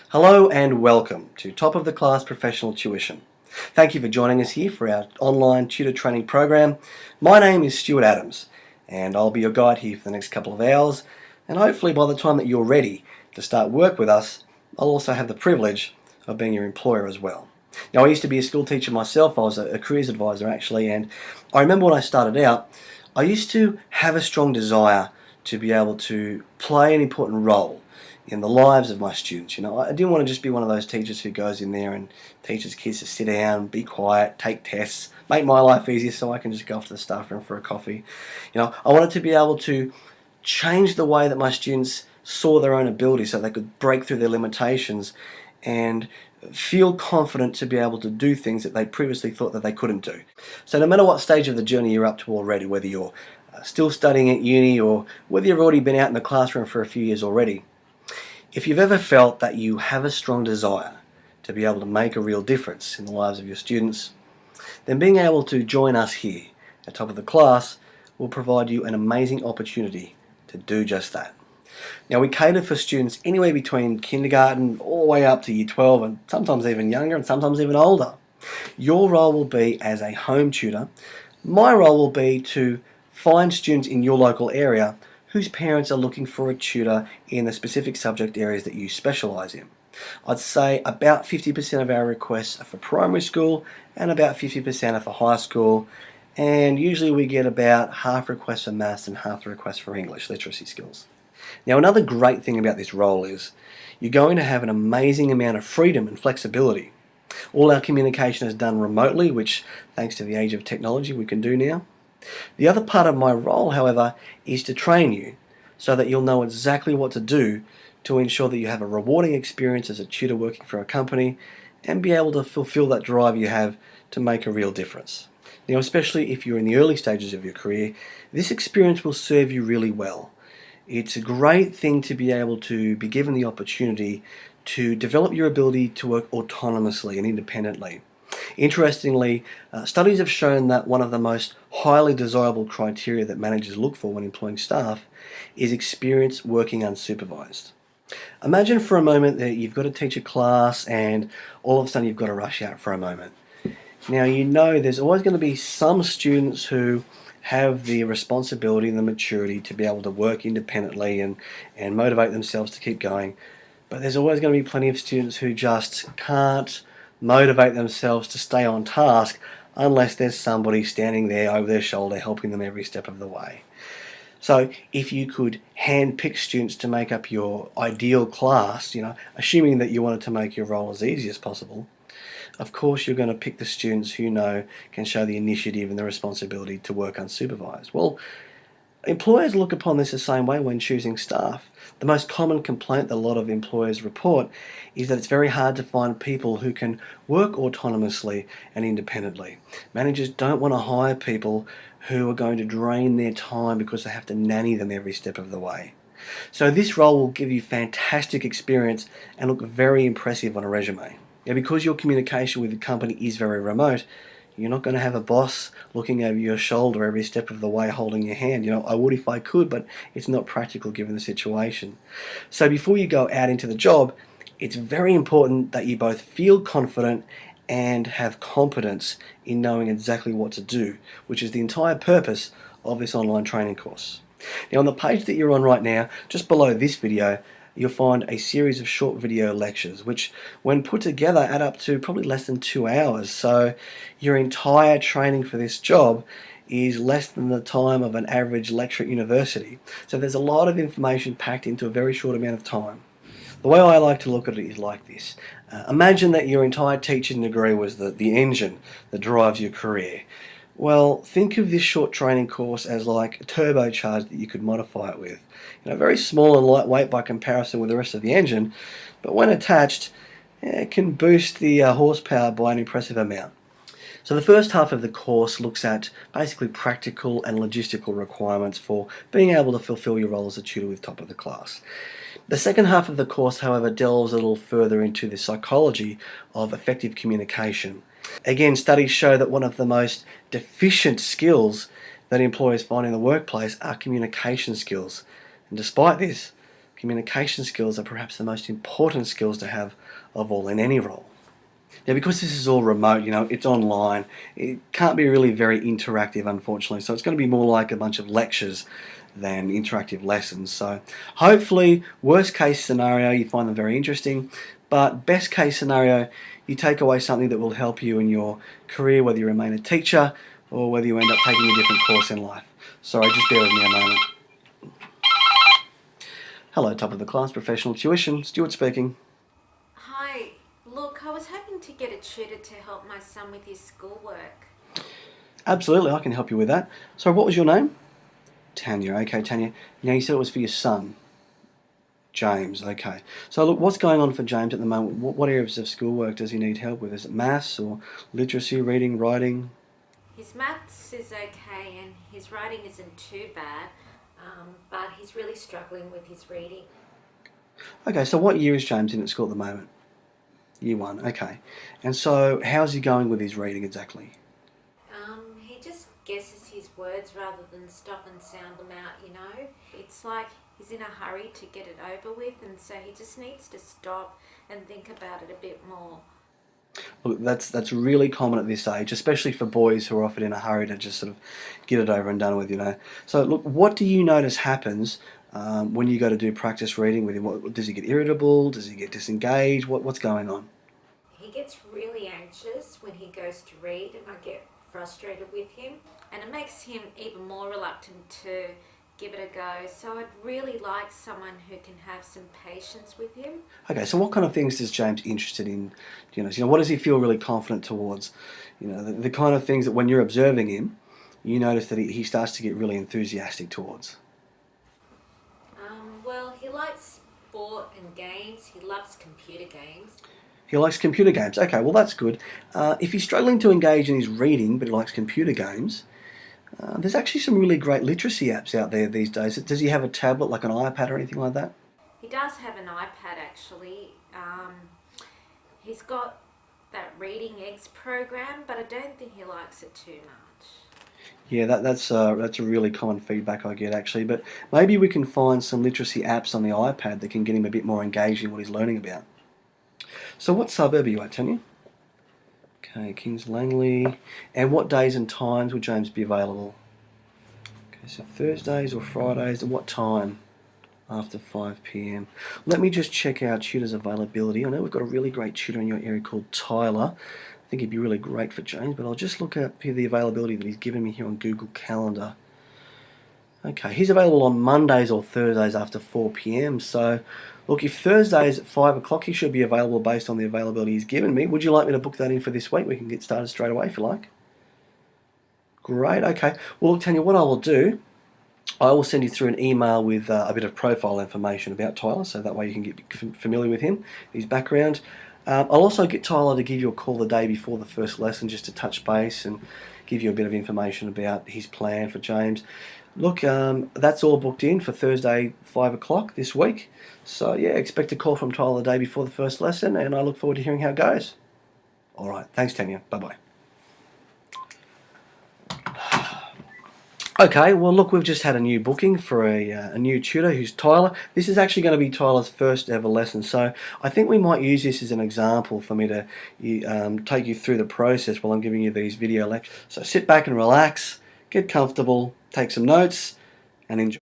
Hello and welcome to Top of the Class Professional Tuition. Thank you for joining us here for our online tutor training program. My name is Stuart Adams and I'll be your guide here for the next couple of hours, and hopefully by the time that you're ready to start work with us, I'll also have the privilege of being your employer as well. Now, I used to be a school teacher myself. I was a careers advisor actually, and I remember when I started out, I used to have a strong desire to be able to play an important role in the lives of my students. I didn't want to just be one of those teachers who goes in there and teaches kids to sit down, be quiet, take tests, make my life easier so I can just go off to the staff room for a coffee. I wanted to be able to change the way that my students saw their own ability so they could break through their limitations and feel confident to be able to do things that they previously thought that they couldn't do. So no matter what stage of the journey you're up to already, whether you're still studying at uni or whether you've already been out in the classroom for a few years already, if you've ever felt that you have a strong desire to be able to make a real difference in the lives of your students, then being able to join us here at Top of the Class will provide you an amazing opportunity to do just that. Now, we cater for students anywhere between kindergarten all the way up to year 12, and sometimes even younger and sometimes even older. Your role will be as a home tutor. My role will be to find students in your local area whose parents are looking for a tutor in the specific subject areas that you specialise in. I'd say about 50% of our requests are for primary school and about 50% are for high school, and usually we get about half requests for maths and half the requests for English literacy skills. Now, another great thing about this role is you're going to have an amazing amount of freedom and flexibility. All our communication is done remotely, which, thanks to the age of technology, we can do now. The other part of my role, however, is to train you so that you'll know exactly what to do to ensure that you have a rewarding experience as a tutor working for a company and be able to fulfill that drive you have to make a real difference. Now, especially if you're in the early stages of your career, this experience will serve you really well. It's a great thing to be able to be given the opportunity to develop your ability to work autonomously and independently. Interestingly, studies have shown that one of the most highly desirable criteria that managers look for when employing staff is experience working unsupervised. Imagine for a moment that you've got to teach a class and all of a sudden you've got to rush out for a moment. Now, there's always going to be some students who have the responsibility and the maturity to be able to work independently and motivate themselves to keep going. But there's always going to be plenty of students who just can't motivate themselves to stay on task unless there's somebody standing there over their shoulder helping them every step of the way. So if you could hand-pick students to make up your ideal class, assuming that you wanted to make your role as easy as possible, of course you're going to pick the students who can show the initiative and the responsibility to work unsupervised. Well, employers look upon this the same way when choosing staff. The most common complaint that a lot of employers report is that it's very hard to find people who can work autonomously and independently. Managers don't want to hire people who are going to drain their time because they have to nanny them every step of the way. So this role will give you fantastic experience and look very impressive on a resume. Now, because your communication with the company is very remote, you're not going to have a boss looking over your shoulder every step of the way holding your hand. I would if I could, but it's not practical given the situation. So before you go out into the job, it's very important that you both feel confident and have competence in knowing exactly what to do, which is the entire purpose of this online training course. Now, on the page that you're on right now, just below this video, you'll find a series of short video lectures, which when put together add up to probably less than 2 hours. So your entire training for this job is less than the time of an average lecture at university. So there's a lot of information packed into a very short amount of time. The way I like to look at it is like this. Imagine that your entire teaching degree was the engine that drives your career. Well, think of this short training course as like a turbocharger that you could modify it with. Very small and lightweight by comparison with the rest of the engine, but when attached, it can boost the horsepower by an impressive amount. So the first half of the course looks at basically practical and logistical requirements for being able to fulfill your role as a tutor with Top of the Class. The second half of the course, however, delves a little further into the psychology of effective communication. Again, studies show that one of the most deficient skills that employers find in the workplace are communication skills. And despite this, Communication skills are perhaps the most important skills to have of all in any role. Now, because this is all remote, it's online, it can't be really very interactive, unfortunately. So it's going to be more like a bunch of lectures than interactive lessons. So hopefully, worst case scenario, you find them very interesting. But best case scenario, you take away something that will help you in your career, whether you remain a teacher or whether you end up taking a different course in life. Sorry, just bear with me a moment. Hello, top of the class, professional tuition. Stuart speaking. Hi, look, I was hoping to get a tutor to help my son with his schoolwork. Absolutely, I can help you with that. So what was your name? Tanya. Okay, Tanya. Now you said it was for your son. James. Okay. So look, what's going on for James at the moment? What areas of schoolwork does he need help with? Is it maths or literacy, reading, writing? His maths is okay and his writing isn't too bad, but he's really struggling with his reading. Okay, so what year is James in at school at the moment? Year 1. Okay. And so how's he going with his reading exactly? He just guesses his words rather than stop and sound them out. It's like he's in a hurry to get it over with, and so he just needs to stop and think about it a bit more. Look, that's really common at this age, especially for boys who are often in a hurry to just sort of get it over and done with. So look, what do you notice happens when you go to do practice reading with him? Does he get irritable? Does he get disengaged? What's going on? He gets really anxious when he goes to read, and I get frustrated with him, and it makes him even more reluctant to give it a go. So I'd really like someone who can have some patience with him. Okay, so what kind of things is James interested in? What does he feel really confident towards? The kind of things that when you're observing him, you notice that he starts to get really enthusiastic towards. Well, he likes sport and games. He loves computer games. He likes computer games. Okay, well that's good. If he's struggling to engage in his reading, but he likes computer games, there's actually some really great literacy apps out there these days. Does he have a tablet, like an iPad or anything like that? He does have an iPad actually. He's got that Reading Eggs program, but I don't think he likes it too much. Yeah, that's a really common feedback I get actually. But maybe we can find some literacy apps on the iPad that can get him a bit more engaged in what he's learning about. So what suburb are you at, Tanya? Okay, Kings Langley. And what days and times will James be available? Okay, so Thursdays or Fridays, at what time? After 5 p.m. Let me just check our tutor's availability. I know we've got a really great tutor in your area called Tyler. I think he'd be really great for James, but I'll just look up here the availability that he's given me here on Google Calendar. Okay, he's available on Mondays or Thursdays after 4 p.m. So, look, if Thursdays at 5 o'clock, he should be available based on the availability he's given me. Would you like me to book that in for this week? We can get started straight away if you like. Great, okay. Well, look, Tanya, what I will do, I will send you through an email with a bit of profile information about Tyler, so that way you can get familiar with him, his background. I'll also get Tyler to give you a call the day before the first lesson just to touch base and give you a bit of information about his plan for James. Look, that's all booked in for Thursday, 5 o'clock this week. So, yeah, expect a call from Tyler the day before the first lesson, and I look forward to hearing how it goes. All right, thanks, Tanya. Bye-bye. Okay, well, look, we've just had a new booking for a new tutor who's Tyler. This is actually going to be Tyler's first ever lesson, so I think we might use this as an example for me to take you through the process while I'm giving you these video lectures. So sit back and relax, get comfortable, take some notes, and enjoy.